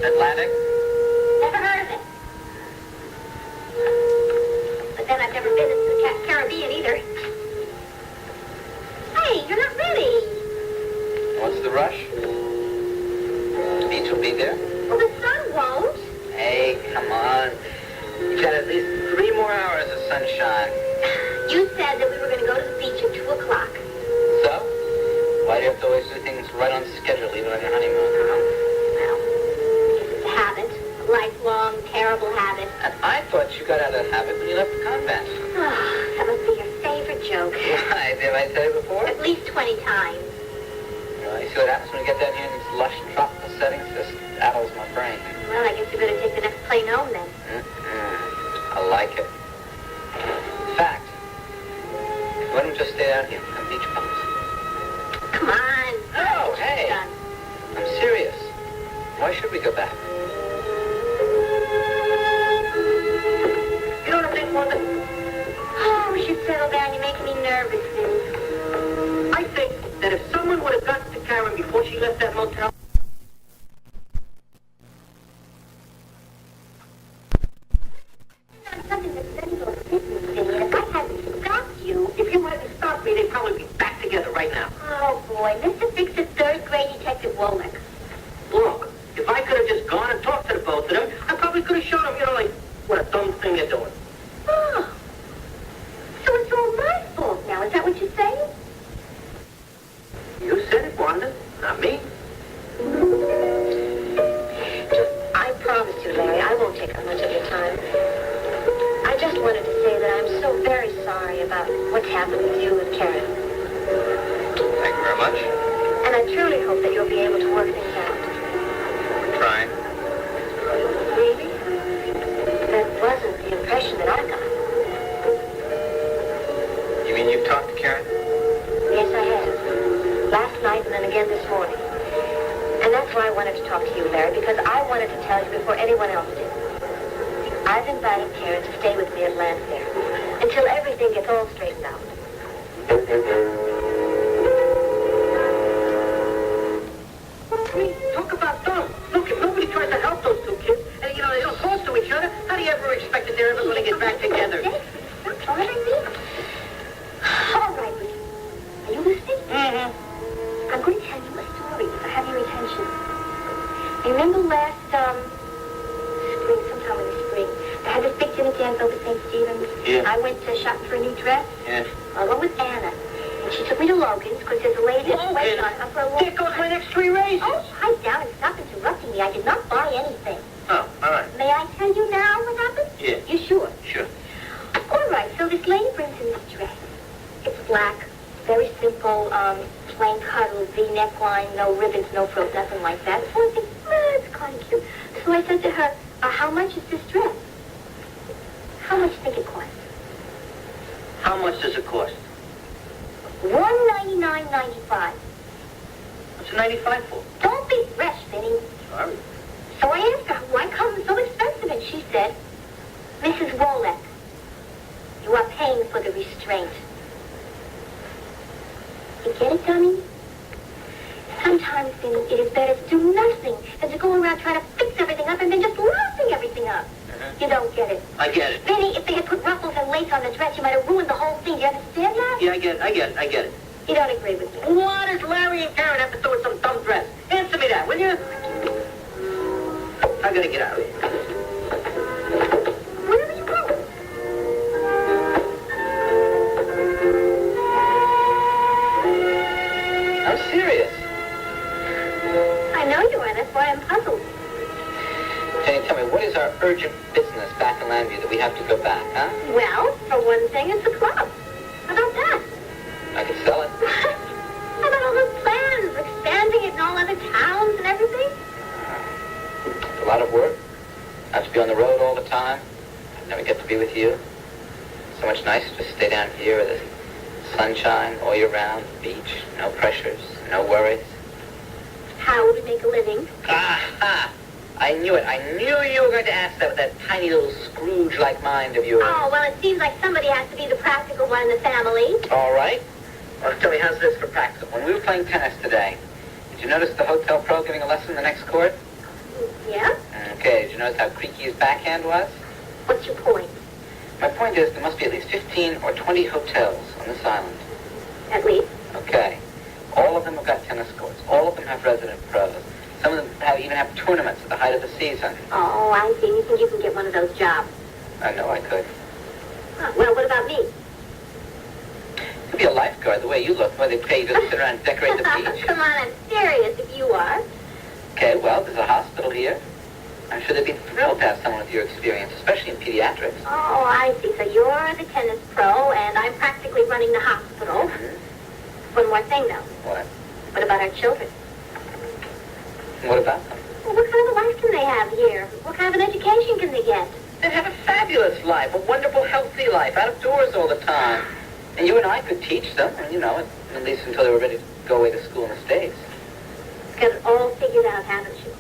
Atlantic? Never heard of it. But then I've never been to the Caribbean either. Hey, you're not ready. What's the rush? The beach will be there. Well, the sun won't. Hey, come on. You've got at least 3 more hours of sunshine. You said that we were going to go to the beach at 2 o'clock. So? Why do you have to always do things right on schedule, even on your honeymoon? Well, it's a habit. A lifelong, terrible habit. And I thought you got out of the habit when you left the convent. That must be your favorite joke. Why? Did I tell you before? At least 20 times. Well, you see what happens when you get down here in these lush tropical settings? It just addles my brain. Well, I guess you better take the next plane home then. I like it. In fact, why don't you just stay out here on beach bums? Come on. Oh, hey. Done. I'm serious. Why should we go back? You know what I think, Wanda? Oh, we should settle down. You're making me nervous, Vinnie. I think that if someone would have gotten to Karen before she left that motel... Something that's sensible business, Vinnie. If I hadn't stopped you... If you hadn't stopped me, they'd probably be back together right now. Oh, boy. Mr. Fix's third-grade detective Wolek. Look, if I could have just gone and talked to the both of them, I probably could have shown them, like, what a dumb thing they're doing. Oh. So it's all my fault now. Is that what you're saying? You said it, Wanda, not me. I promise you, Larry, I won't take up much of your time. I just wanted to say that I'm so very sorry about what's happened with you and Karen. Thank you very much. And I truly hope that you'll be able to work things out. We're trying. Really? That wasn't the impression that I got. You mean you've talked to Karen? Yes, I have. Last night and then again this morning. And that's why I wanted to talk to you, Larry, because I wanted to tell you before anyone else did. I've invited Karen to stay with me at Lansdale until everything gets all straightened out. I mean, talk about dumb. Look, if nobody tries to help those two kids, and, they don't talk to each other, how do you ever expect that they're ever going to get back together? Don't bother me. All right, Vinnie. Are you listening? Mm-hmm. I'm going to tell you a story if I have your attention. Remember last, spring, sometime in the spring, I had this big dinner dance over St. Stephen's. Yeah. I went to shop for a new dress. Yeah. Along with Anna. And she took me to Logan's because there's a lady that's waiting on her for a walk. There goes my next 3 raises. Oh, pipe down and stop interrupting me. I did not buy anything. Oh, all right. May I tell you now what happened? Yeah. You sure? Sure. All right, so this lady brings in this dress. It's black, very simple, plain cuddle, V-neck line, no ribbons, no frills, nothing like that. So I think, it's kind of cute. So I said to her, how much is this dress? How much do you think it costs? How much does it cost? $199.95. What's a 95 for? Don't be fresh, Vinnie. Sorry. So I asked her, why come so expensive? And she said, Mrs. Wolek, you are paying for the restraint. You get it, Tommy? Sometimes, Vinnie, it is better to do nothing than to go around trying to fix everything up and then just lousing everything up. You don't get it. I get it. Vinnie, if they had put ruffles and lace on the dress, you might have ruined the whole thing. Do you understand that? Yeah, I get it. You don't agree with me. What does Larry and Karen have to do with some dumb dress? Answer me that, will you? I gotta get out of here. Where are you going? I'm serious. I know you are. That's why I'm puzzled. Jenny, tell me, what is our urgent business back in Landview that we have to go back, huh? Well, for one thing, it's a club. How about that? I could sell it. How about all those plans, expanding it in all other towns and everything? It's a lot of work. I have to be on the road all the time. I never get to be with you. So much nicer to stay down here with the sunshine all year round, beach, no pressures, no worries. How would we make a living? Aha! I knew it. I knew you were going to ask that with that tiny little Scrooge-like mind of yours. Oh, well, it seems like somebody has to be the practical one in the family. All right. Well, tell me, how's this for practical? When we were playing tennis today, did you notice the hotel pro giving a lesson in the next court? Yeah? Okay, did you notice how creaky his backhand was? What's your point? My point is, there must be at least 15 or 20 hotels on this island. At least. Okay. All of them have got tennis courts. All of them have resident pros. Some of them even have tournaments at the height of the season. Oh, I see. You think you can get one of those jobs? I know I could. Huh. Well, what about me? You could be a lifeguard the way you look, where they pay you to sit around and decorate the beach. Come on, I'm serious if you are. Okay, well, there's a hospital here. I'm sure they'd be thrilled to have someone with your experience, especially in pediatrics. Oh, I see. So you're the tennis pro, and I'm practically running the hospital. Mm-hmm. One more thing, though. What? What about our children? What about them? Well, what kind of a life can they have here? What kind of an education can they get? They'd have a fabulous life, a wonderful, healthy life, out of doors all the time. And you and I could teach them, and, at least until they were ready to go away to school in the States. Got it all figured out, haven't you?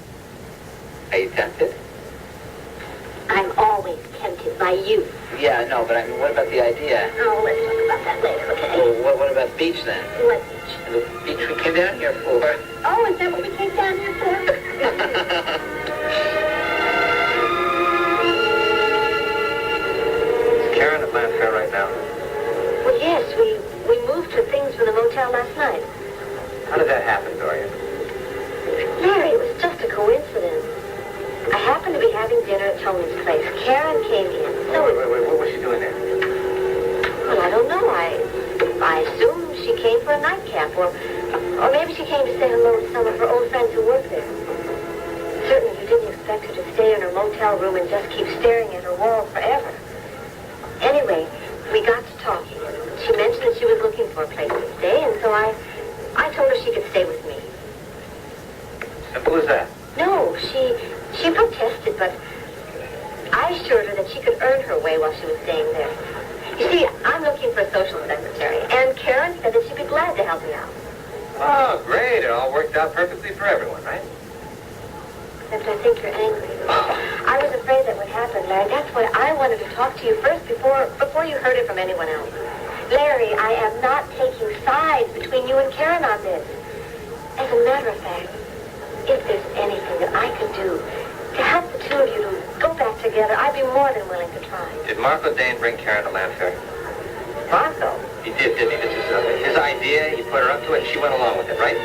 Are you tempted? I'm always tempted by you. Yeah, I know, but I mean, what about the idea? Oh, let's talk about that later, okay? Well, what about the beach, then? What beach? The beach we came down here for. Oh, is that what we came down here for? Is Karen at Landfair right now? Well, yes, we moved her things from the motel last night. How did that happen, Dorian? Larry, it was just a coincidence. I happened to be having dinner at Tony's place. Karen came in. So Wait, what was she doing there? Well, I don't know. I assume she came for a nightcap, or maybe she came to say hello to some of her old friends who work there. Certainly you didn't expect her to stay in her motel room and just keep staring at her wall forever. Anyway, we got to talking. She mentioned that she was looking for a place to stay, and so I told her she could stay with me. Simple as that. No, she protested, but I assured her that she could earn her way while she was staying there. You see, I'm looking for a social secretary, and Karen said that she'd be glad to help me out. Oh, great. It all worked out perfectly for everyone, right? Except I think you're angry. I was afraid that would happen, Larry. That's why I wanted to talk to you first before you heard it from anyone else. Larry, I am not taking sides between you and Karen on this. As a matter of fact, if there's anything that I could do to help the two of you to go back together, I'd be more than willing to try. Did Marco Dane bring Karen to Landfair? Marco? He did, didn't he? This is his idea. He put her up to it, and she went along with it, right?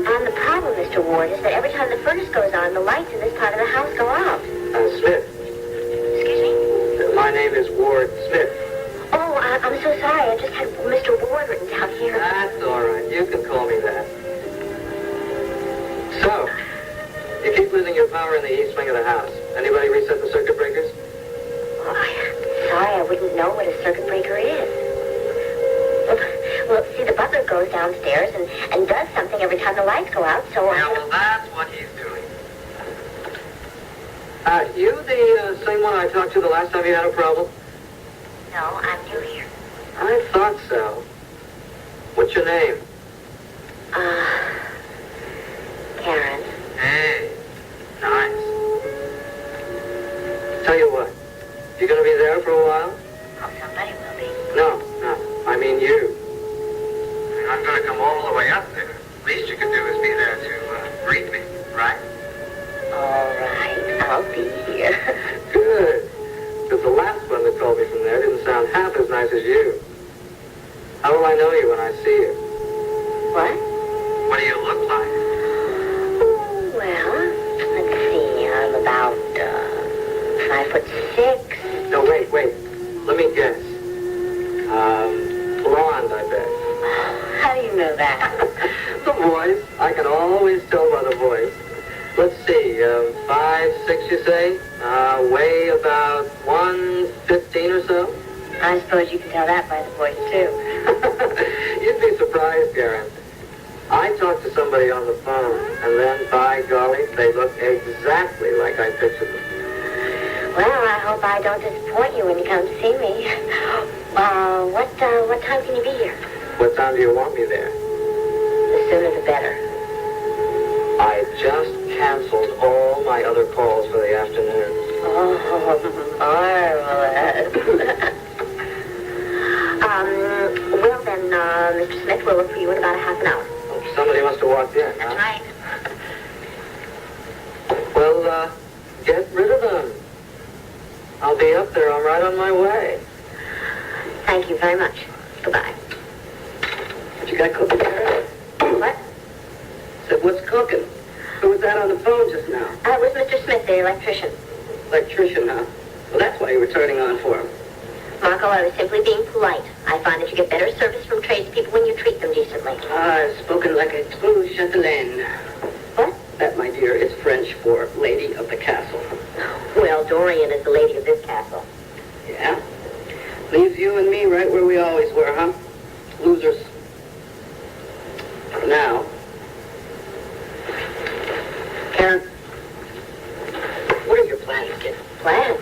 And the problem, Mr. Ward, is that every time the furnace goes on, the lights in this part of the house go out. Smith. Excuse me? My name is Ward Smith. Oh, I'm so sorry. I just had Mr. Ward written down here. That's all right. You can call me that. So, you keep losing your power in the east wing of the house. Anybody reset the circuit breakers? Oh, I'm sorry. I wouldn't know what a circuit breaker is. Well, see, the butler goes downstairs and does something every time the lights go out, so... Yeah, well, that's what he's doing. You the same one I talked to the last time you had a problem? No, I'm new here. I thought so. What's your name? Karen. Hey, nice. Tell you what, you gonna be there for a while? Oh, somebody will be. No, I mean you. You're not gonna come all the way up there. Least you can do is be there to greet me, right? All right, I'll be here. Good. Because the last one that called me from there didn't sound half as nice as you. How will I know you when I see you? What? What do you look like? Oh, well, let's see. I'm about 5'6". No, wait. Let me guess. Blonde, I bet. How do you know that? The voice. I can always tell by the voice. Let's see, 5'6", you say? Weigh about 115 or so? I suppose you can tell that by the voice, too. You'd be surprised, Karen. I talked to somebody on the phone, and then, by golly, they look exactly like I pictured them. Well, I hope I don't disappoint you when you come to see me. What time can you be here? What time do you want me there? The sooner the better. I just canceled my other calls for the afternoon. Oh, marvelous. Well then, Mr. Smith, we'll look for you in about a half an hour. Somebody must have walked in, huh? Right. Well, get rid of them. I'll be up there. I'm right on my way. Thank you very much. Goodbye. What you got cooking there? What? Said, what's cooking? Who was that on the phone just now? It was Mr. Smith, the electrician. Electrician, huh? Well, that's why you were turning on for him. Marco, I was simply being polite. I find that you get better service from tradespeople when you treat them decently. Spoken like a true chatelaine. What? That, my dear, is French for lady of the castle. Well, Dorian is the lady of this castle. Yeah? Leaves you and me right where we always were, huh? Losers. For now. Karen, what are your plans, kid? Plans?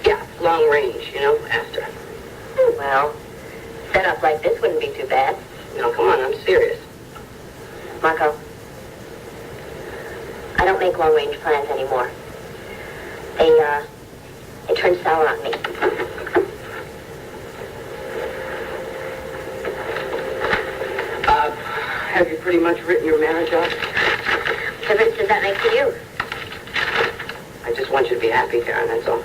Yeah, long range, after. Well, set up like this wouldn't be too bad. No, come on, I'm serious. Marco, I don't make long-range plans anymore. They turn sour on me. Have you pretty much written your marriage off? What difference does that make to you? I just want you to be happy, Karen, that's all.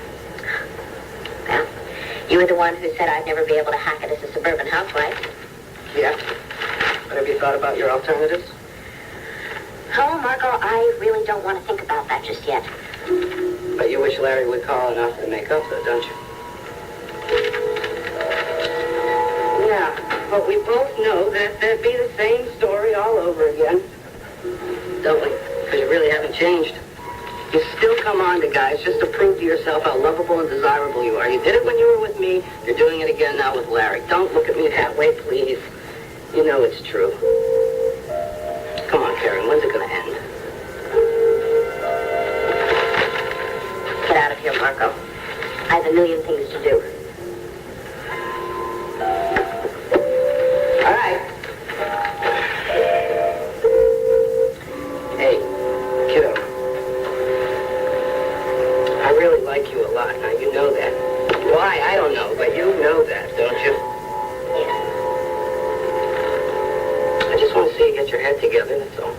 Well, you were the one who said I'd never be able to hack it as a suburban housewife. Yeah? But have you thought about your alternatives? Oh, Marco, I really don't want to think about that just yet. But you wish Larry would call enough to make up, though, don't you? Yeah, but we both know that that'd be the same story all over again. Don't we? Because you really haven't changed. You still come on to guys just to prove to yourself how lovable and desirable you are. You did it when you were with me. You're doing it again now with Larry. Don't look at me that way, please. You know it's true. Come on, Karen. When's it going to end? Get out of here, Marco. I have a million things to do. All right. Hey, kiddo. I really like you a lot. Now, you know that. Why? I don't know, but you know that, don't you? Yeah. I just want to see you get your head together, that's all.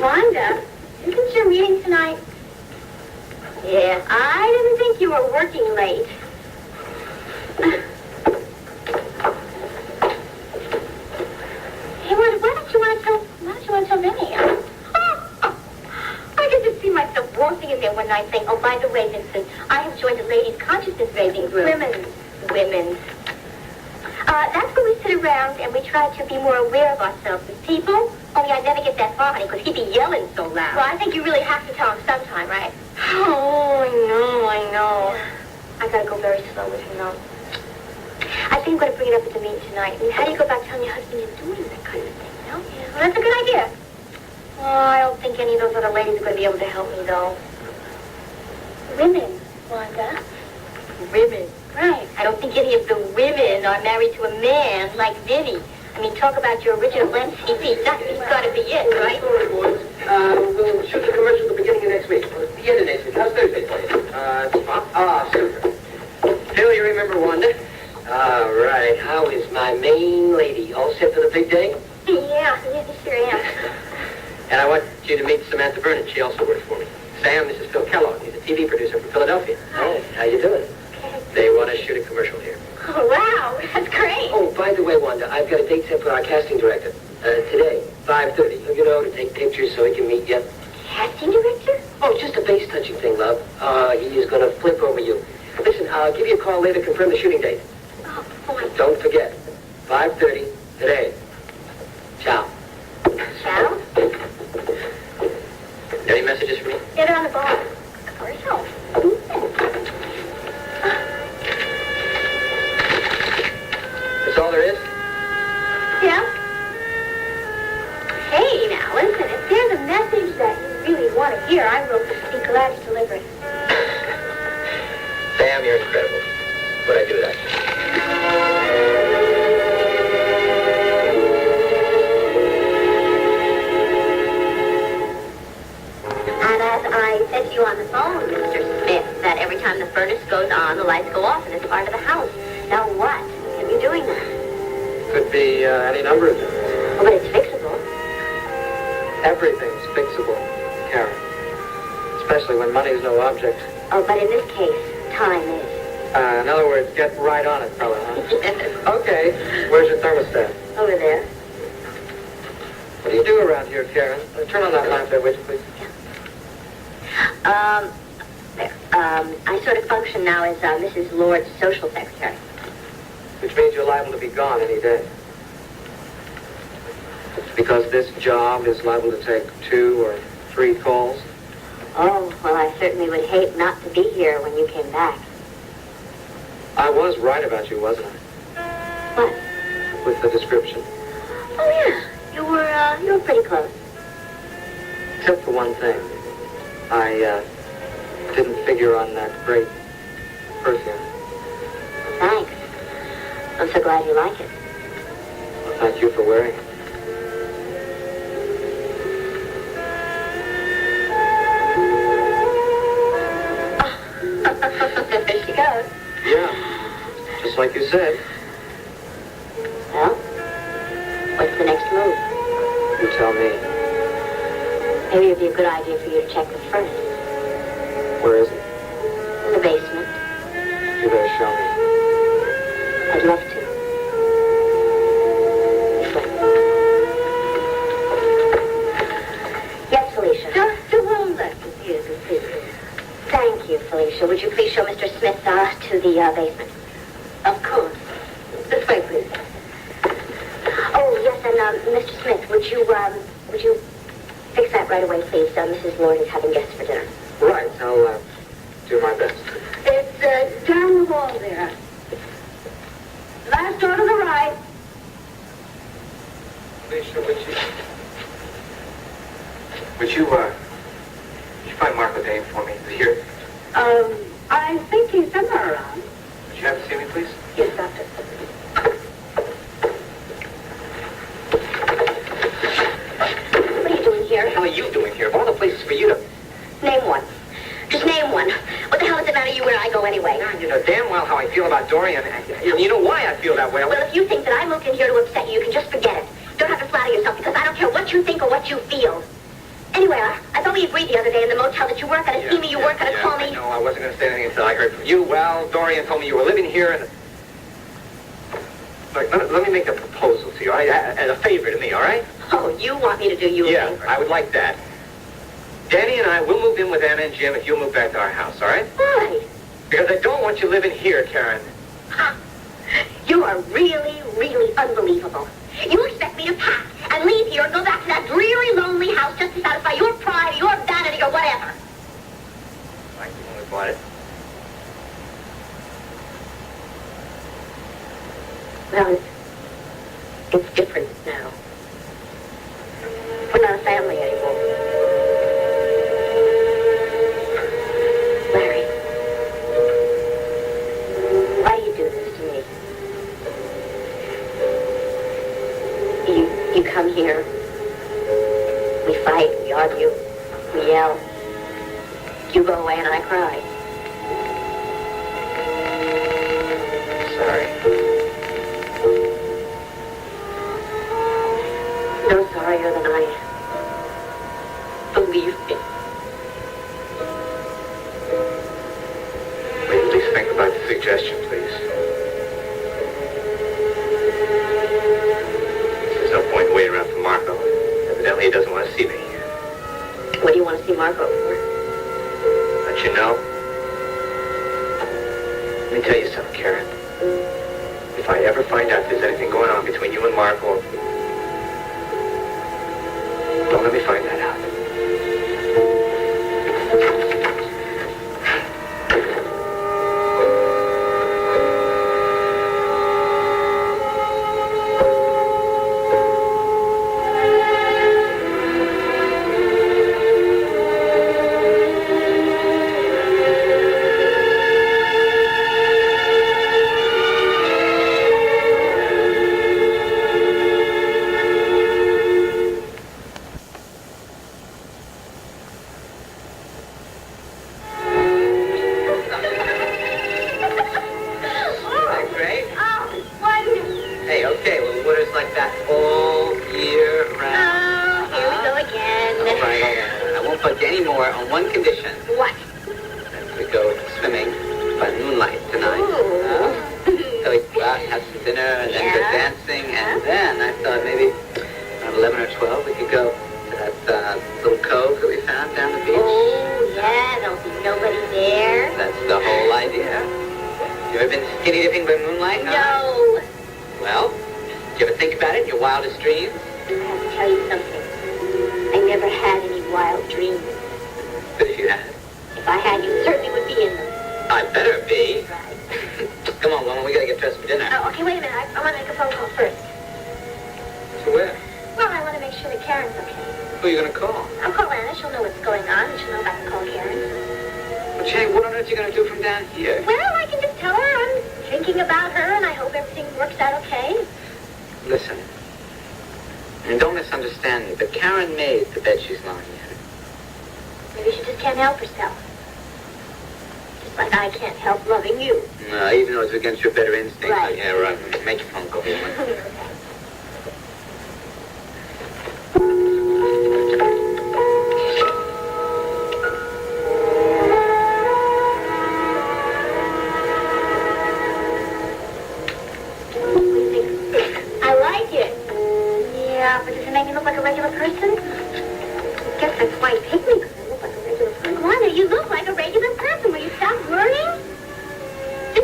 Wanda, isn't your meeting tonight? Yeah, I didn't think you were working late. Hey, why don't you want to tell Vinnie? I could just see myself walking in there one night saying, oh, by the way, Vincent, I have joined a ladies' consciousness-raising group. Women's. That's where we sit around and we try to be more aware of ourselves as people. Only I'd never get that far, honey, because he'd be yelling so loud. Well, I think you really have to tell him sometime, right? Oh, I know. I gotta go very slow with him, though. I think I'm going to bring it up at the meeting tonight. I mean, how do you go about telling your husband you're doing that kind of thing, you know? Yeah, well, that's a good idea. Oh, I don't think any of those other ladies are going to be able to help me, though. Women, Wanda. Women. Right. I don't think any of the women are married to a man like Vinnie. I mean, talk about your original MCP. That's got to be it, right? Sorry, boys. We'll shoot the commercial at the beginning of next week. The end of next week. How's Thursday for you? Spot? Ah, super. Phil, you remember Wanda? All right. How is my main lady? All set for the big day? Yeah, sure am. And I want you to meet Samantha Vernon. She also works for me. Sam, this is Phil Kellogg. He's a TV producer from Philadelphia. Hi. How you doing? They want to shoot a commercial here. Oh, wow. That's great. Oh, by the way, Wanda, I've got a date set for our casting director. Today, 5:30. You know, to take pictures so he can meet you. Casting director? Oh, just a base-touching thing, love. He is going to flip over you. Listen, I'll give you a call later to confirm the shooting date. Oh, boy. Don't forget, 5:30 today. Ciao. Ciao? Any messages for me? Get her on the bar. Commercial. That's all there is? Yeah? Hey, now, listen, if there's a message that you really want to hear, I wrote this. Be glad to deliver it. Sam, you're incredible. What'd I do that? And as I said to you on the phone, Mr. Smith, that every time the furnace goes on, the lights go off in this part of the house. Now what? Are you doing that? Could be any number of things. Oh, but it's fixable. Everything's fixable, Karen. Especially when money's no object. Oh, but in this case, time is. In other words, get right on it, fella, huh? Okay. Where's your thermostat? Over there. What do you do around here, Karen? Turn on that lamp there, would you, please? There. I sort of function now as Mrs. Lord's social secretary. Which means you're liable to be gone any day. Because this job is liable to take 2 or 3 calls. Oh, well, I certainly would hate not to be here when you came back. I was right about you, wasn't I? What? With the description. Oh, yeah. You were pretty close. Except for one thing. I didn't figure on that great perfume. Thanks. I'm so glad you like it. Well, thank you for wearing it. There she goes. Yeah, just like you said. Well, what's the next move? You tell me. Maybe it'd be a good idea for you to check the furnace. Where is it? In the basement. You better show me. I'd love to. This way. Yes, Felicia. Just a moment, yes, please. Thank you, Felicia. Would you please show Mr. Smith to the basement? Of course. This way, please. Oh, yes, and Mr. Smith, would you fix that right away, please? Mrs. Lord is having guests for dinner. Right, I'll do my best. It's down the hall there. Last door to the right. Felicia, would you find Marco Dane for me? Is he here? I think he's somewhere around. Would you have to see me, please? Yes, Doctor. What are you doing here? What the hell are you doing here? Of all the places for you to... Name one. Just name one. What the hell does it matter you where I go anyway? Now, you know damn well how I feel about Dorian. You know why I feel that way. Well, if you think that I moved in here to upset you, you can just forget it. Don't have to flatter yourself, because I don't care what you think or what you feel. Anyway, I thought we agreed the other day in the motel that you weren't going to see me, you weren't going to call me. No, I wasn't going to say anything until I heard from you. Well, Dorian told me you were living here, and... Look, let me make a proposal to you, all right? As a favor to me, all right? Oh, you want me to do you a favor? I would like that. Danny and I will move in with Anna and Jim if you'll move back to our house, all right? Why? Because I don't want you living here, Karen. Ha! You are really, really unbelievable. You expect me to pack and leave here and go back to that dreary, lonely house just to satisfy your pride, your vanity, or whatever. Like you only bought it. Well, it's different now. We're not a family anymore. Larry, why do you do this to me? You come here, we fight, we argue, we yell. You go away and I cry. Sorry. No sorrier than I am. Believe me. Will you at least think about the suggestion, please? There's no point in waiting around for Marco. Evidently he doesn't want to see me. What do you want to see Marco for? Let you know. Let me tell you something, Karen. If I ever find out there's anything going on between you and Marco, don't let me find that out. Against your better instincts. Right. Yeah, right. Make your phone call. I like it. Yeah, but does it make me look like a regular person? I guess that's why you picked me, because I look like a regular person. Wanda, you look like a regular person. Will you stop worrying?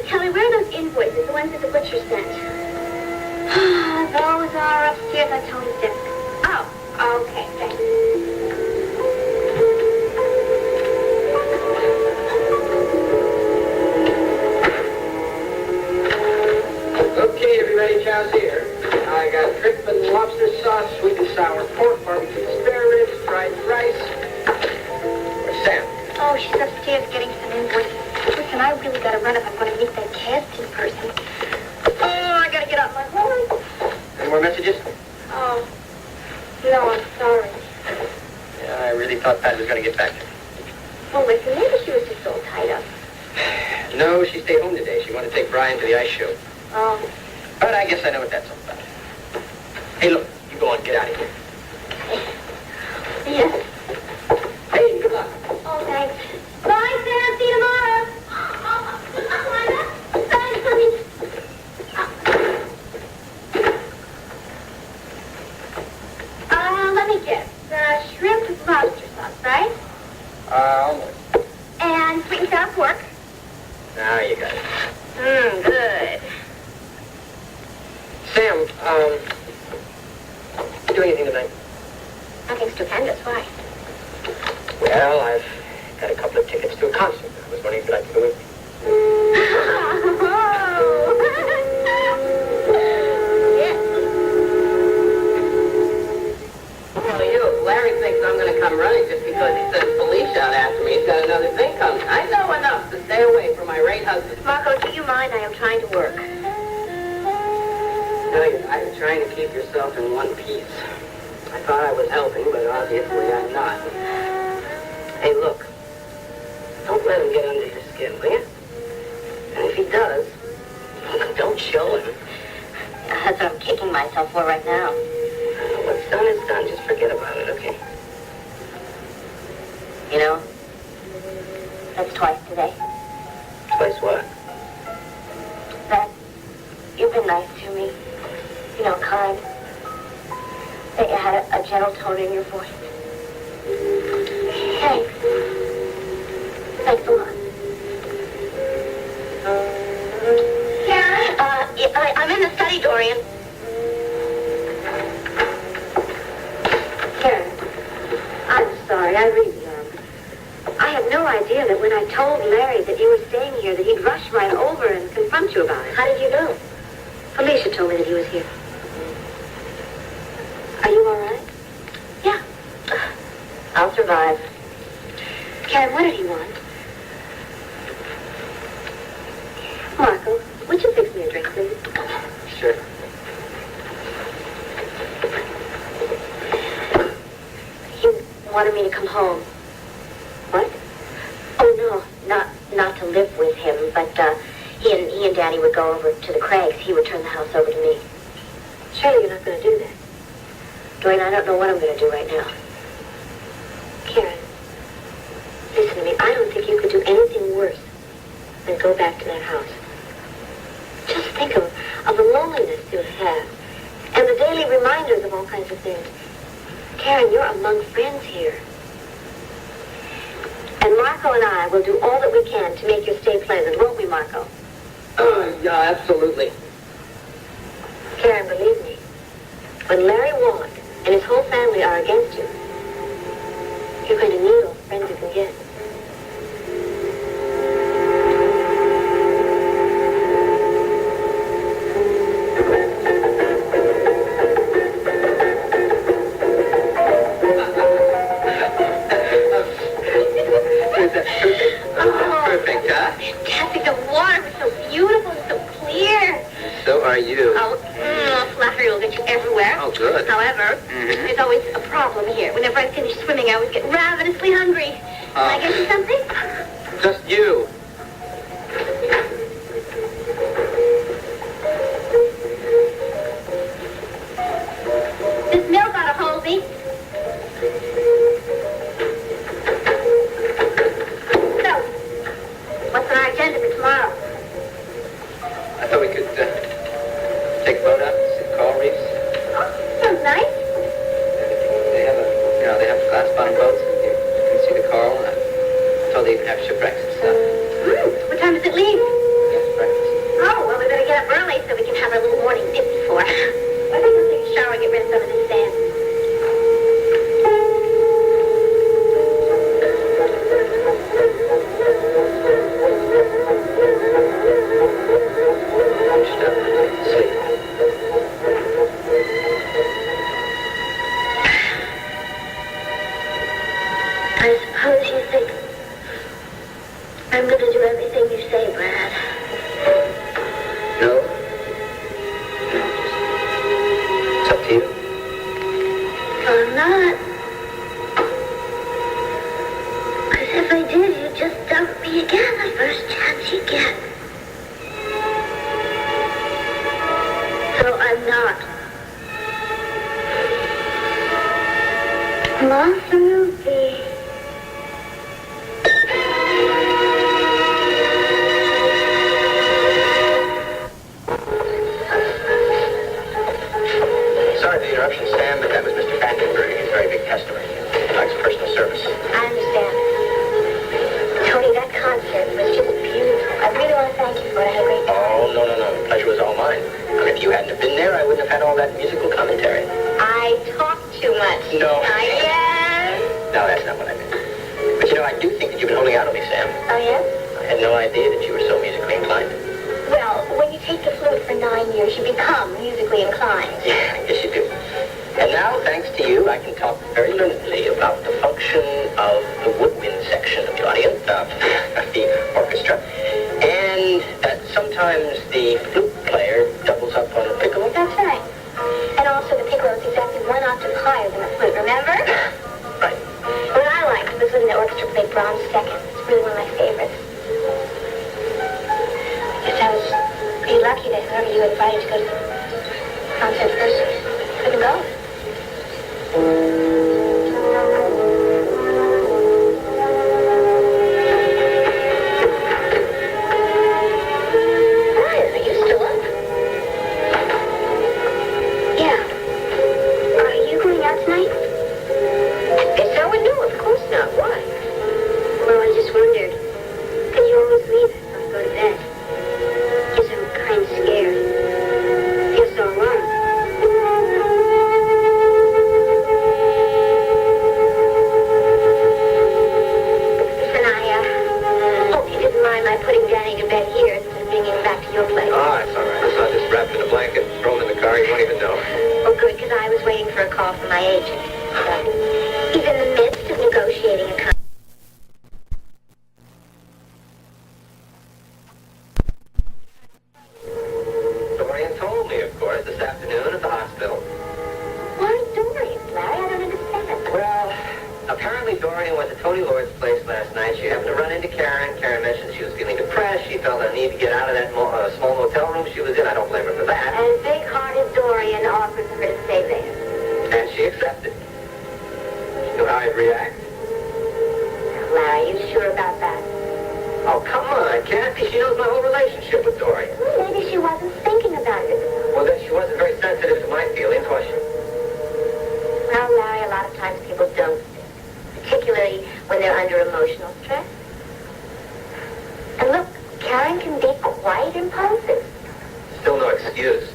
Tell me, where are those invoices, the ones that the butcher sent? Those are upstairs on Tony's desk. Oh, okay, thanks. Okay, everybody, chow's here. I got drip and lobster sauce, sweet and sour pork, barbecue spare ribs, fried rice. Where's Sam? Oh, she's upstairs getting some invoices. Listen, I really gotta run if I'm gonna meet that casting person. Oh, I gotta get off my horse. Any more messages? Oh, no, I'm sorry. Yeah, I really thought Pat was gonna get back to me. Well, listen, maybe she was just all tied up. No, she stayed home today. She wanted to take Brian to the ice show. Oh. But I guess I know what that's all about. Hey, look, you go on, get out of here. Yes. Hey, good luck. Oh, thanks. Bye, Sam. See you tomorrow. Thanks, honey. Let me guess. Shrimp with lobster sauce, right? Almost. And sweet and sour pork. Now you got it. Good. Sam, you do anything tonight? Nothing stupendous. Why? Well, I've got a couple of tickets to a concert. I was wondering if you'd like to go with me. I'm trying to keep yourself in one piece. I thought I was helping, but obviously I'm not. Hey, look. Don't let him get under your skin, will you? And if he does, don't show him. That's what I'm kicking myself for right now. What's done is done. Just forget about it, okay? You know, that's twice today. Twice what? That you've been nice to me. You know, kind. That you had a gentle tone in your voice. Thanks. Thanks a lot. I'm in the study, Dorian. Karen, I'm sorry, I really am. I had no idea that when I told Larry that you were staying here, that he'd rush right over and confront you about it. How did you know? Felicia told me that he was here. Are you all right? Yeah. I'll survive. Karen, what did he want? Marco, would you fix me a drink, please? Sure. He wanted me to come home. What? Oh, no, not to live with him, but he and Daddy would go over to the Craigs. He would turn the house over to me. Surely you're not going to do that. Dorian, I don't know what I'm going to do right now. Karen, listen to me. I don't think you could do anything worse than go back to that house. Just think of the loneliness you'll have and the daily reminders of all kinds of things. Karen, you're among friends here. And Marco and I will do all that we can to make your stay pleasant, won't we, Marco? Yeah, absolutely. Karen, believe me, when Larry Wolek and his whole family are against you, you're going to need all the friends you can get. Perfect, huh? Kathy, the water was so beautiful and so clear. So are you. Oh, flattery will get you everywhere. Oh, good. However, there's always a problem here. Whenever I finish swimming, I always get ravenously hungry. Can I get you something? Just you. This milk ought to hold me. So, what's on our agenda for tomorrow? I thought we could take a boat out to see the coral reefs. Oh, sounds nice. They have glass bottom boats. You can see the coral. And I told they even have shipwrecks and stuff. What time does it leave? Yes, breakfast. Oh, well, we better get up early so we can have our little morning dip before. I think I'll take a shower and get rid of some of this sand. Sleep. I suppose you think I'm going to do everything you say, Brad. No. It's up to you. I'm not. Because if I did, you'd just dump me again the first chance you get. So I'm not. Martha Ruby. Sorry for the interruption, Sam, but that was Mr. Katherine. He's a very big customer. He likes personal service. I understand. Tony, that concert was just beautiful. I really want to thank you for it. I had a great time. Oh, no. The pleasure was all mine. If you hadn't have been there, I wouldn't have had all that musical commentary. I talk too much. No. Yes. No, that's not what I meant. But you know, I do think that you've been holding out on me, Sam. Oh, yes? I had no idea that you were so musically inclined. Well, when you take the flute for 9 years, you become musically inclined. Yeah, I guess you do. And now, thanks to you, I can talk very learnedly about the function of the woodwind section of the audience, the orchestra, and that sometimes the flute player doubles up on the piccolo. That's right. also the piccolo is exactly one octave higher than the flute, remember? Right. What I liked was when the orchestra played Brahms second. It's really one of my favorites. I was pretty lucky that whoever you invited to go to the concert first couldn't go. Brian, are you still up? Yeah. Are you going out tonight? Yes, I would know. Of course not. Why? Well, I just wondered. Because you always leave after I go to bed. Guess I'm kind of scared. Feel so alone. Listen, I hope you didn't mind my putting Danny to bed here instead of bringing him back to your place. Oh, it's all right. So I just wrapped in a blanket, throw him in the car. You won't even know. Oh, good, because I was waiting for a call from my agent. He's in the midst of negotiating a contract. Dorian told me, of course, this afternoon at the hospital. Why Dorian, Larry? I don't understand. Well, apparently Dorian went to Tony Lord's place last night. She happened to run into Karen. Karen mentioned she was feeling depressed. She felt a need to get out of that small motel room she was in. I don't blame her for that. And big-hearted Dorian offered for her to stay there. And she accepted. You know how I'd react? Larry, you sure about that? Oh, come on, Cathy. She knows my whole relationship with Dorian. Maybe she wasn't thinking about it. Well, then she wasn't very sensitive to my feelings, was she? Well, Larry, a lot of times people don't, particularly when they're under emotional stress. And look, Karen can be quite impulsive. Still no excuse.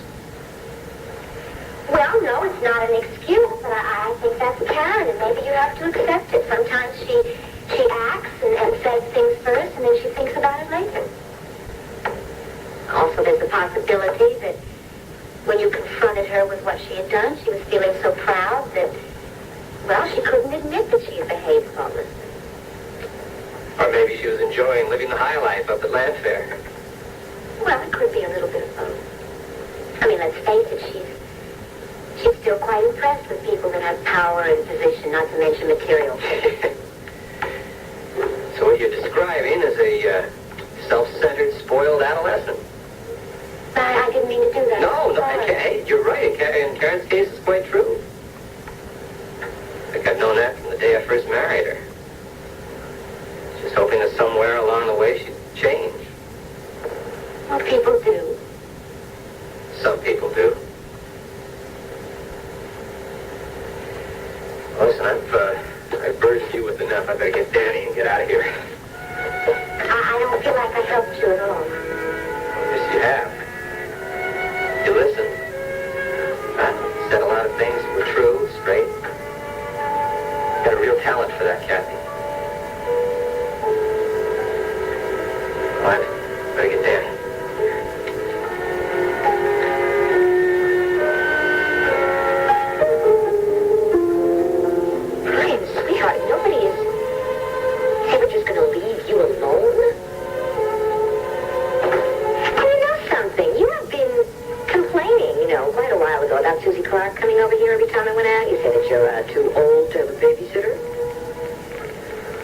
Well, no, it's not an excuse, but I think that's Karen, and maybe you have to accept it. Sometimes she acts and says things first, and then she thinks about it later. Also, there's the possibility that when you confronted her with what she had done, she was feeling so proud that, well, she couldn't admit that she had behaved faultlessly. Or maybe she was enjoying living the high life up at Landfair. Well, it could be a little bit of both. I mean, let's face it, she's still quite impressed with people that have power and position, not to mention material. So what you're describing is a self-centered, spoiled adolescent. I didn't mean to do that. No, Sorry. okay, you're right. In Karen's case, it's quite true. I think I've known that from the day I first married her. Just hoping that somewhere along the way she'd change. Well, people do. Some people do. Listen, I've burdened you with enough. I better get Danny and get out of here. I don't feel like I helped you at all. Yes, you have. You listened. Said a lot of things that were true, straight. Got a real talent for that, Cathy. Well, I better get Danny. Sweetheart, nobody is ever just going to leave you alone. You know something? You have been complaining, quite a while ago about Susie Clark coming over here every time I went out. You said that you're too old to have a babysitter.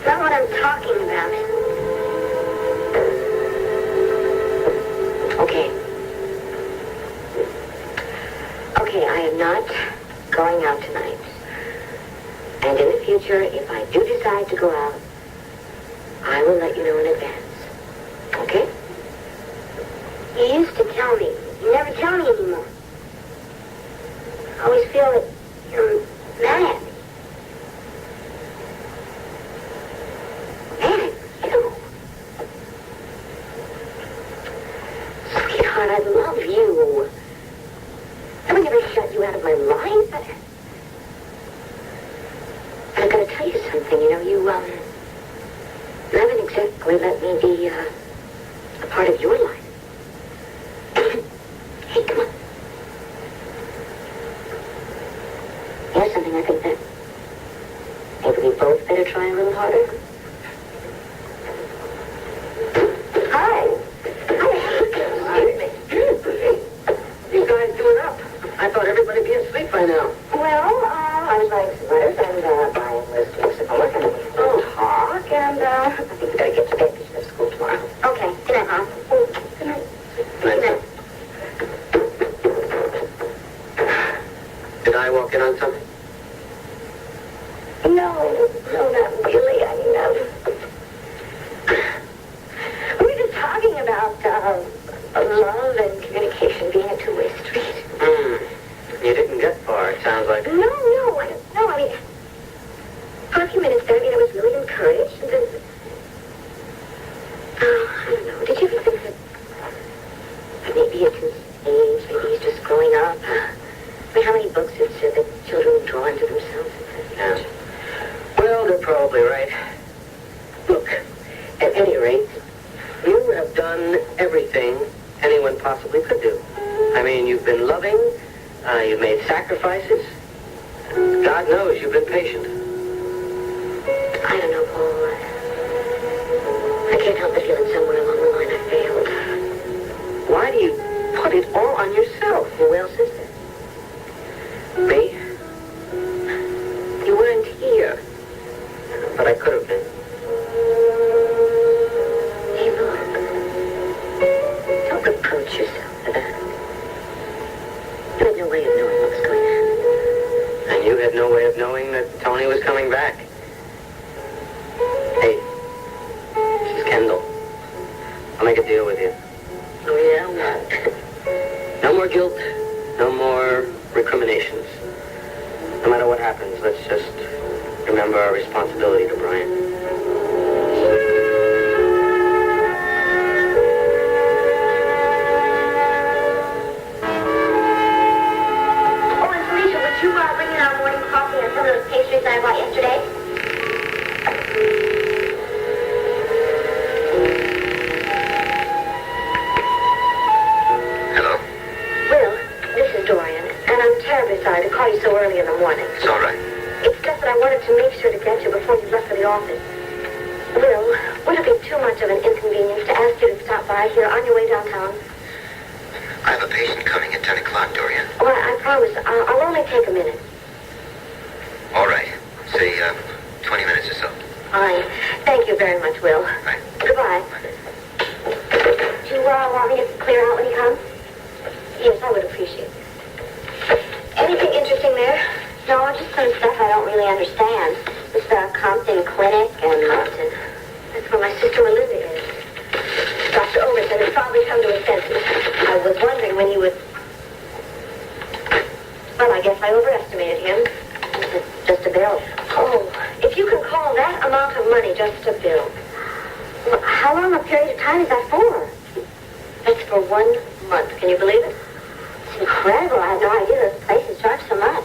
That's not what I'm talking about. Okay, I am not going out tonight. And in the future, if I do decide to go out, I will let you know in advance. Okay? You used to tell me. You never tell me anymore. I always feel that you're mad at me. Mad at you. Sweetheart, I love you. I would never shut you out of my life. I've got to tell you something, you haven't exactly let me be a part of your life. Hey, come on. Here's something I think that maybe we both better try a little harder. Hi. Hi. Excuse me. You guys doing up? I thought everybody everybody be asleep by now? Well, I was writing some letters and buying lists, doing some homework, and we talk, and I think we gotta get to bed because you have school tomorrow. Okay. Good night, Mom. Good night. Good night. Did I walk in on something? No, not really. I mean, we were just talking about love and communication being a two-way street. You didn't get far, it sounds like. No. I mean, for a few minutes there, I mean, I was really encouraged, and then, I don't know. Did you ever think that maybe it's his age, maybe he's just growing up? I mean, how many books it said that children draw into themselves? Yeah. Well, they're probably right. Look, at any rate, you have done everything anyone possibly could do. I mean, you've been loving, you've made sacrifices. God knows you've been patient. I don't know, Paul. I can't help but feeling somewhere along the line I failed. Why do you put it all on yourself? Who else is there? Me? You weren't here. But I could have been. Hey, look. Don't reproach yourself for that. You had no way of knowing what was going on. And you had no way of knowing that Tony was coming back. Hey, this is Kendall. I'll make a deal with you. Oh, yeah? What? No more guilt, no more recriminations. No matter what happens, let's just remember our responsibility to Brian. Oh, and Felicia, would you bring in our morning coffee and some of those pastries I bought yesterday? Hello? Will, this is Dorian, and I'm terribly sorry to call you so early in the morning. It's all right. It's just that I wanted to make sure to get you before you left for the office. Will, would it be too much of an inconvenience to ask you to stop by here on your way downtown? I have a patient coming at 10 o'clock, Dorian. Well, I promise. I'll only take a minute. All right. Say, 20 minutes or so. Fine. Thank you very much, Will. Bye. Goodbye. Do you want me to clear out when you come? Yes, I would appreciate it. Anything interesting there? No, just some stuff I don't really understand. It's the Compton Clinic and... Compton? That's where my sister Olivia is. Dr. Overton has probably come to his senses. I was wondering when he would... Well, I guess I overestimated him. It's just a bill. Oh, if you can call that amount of money just a bill. Well, how long a period of time is that for? That's for 1 month. Can you believe it? It's incredible. I had no idea those places charge so much.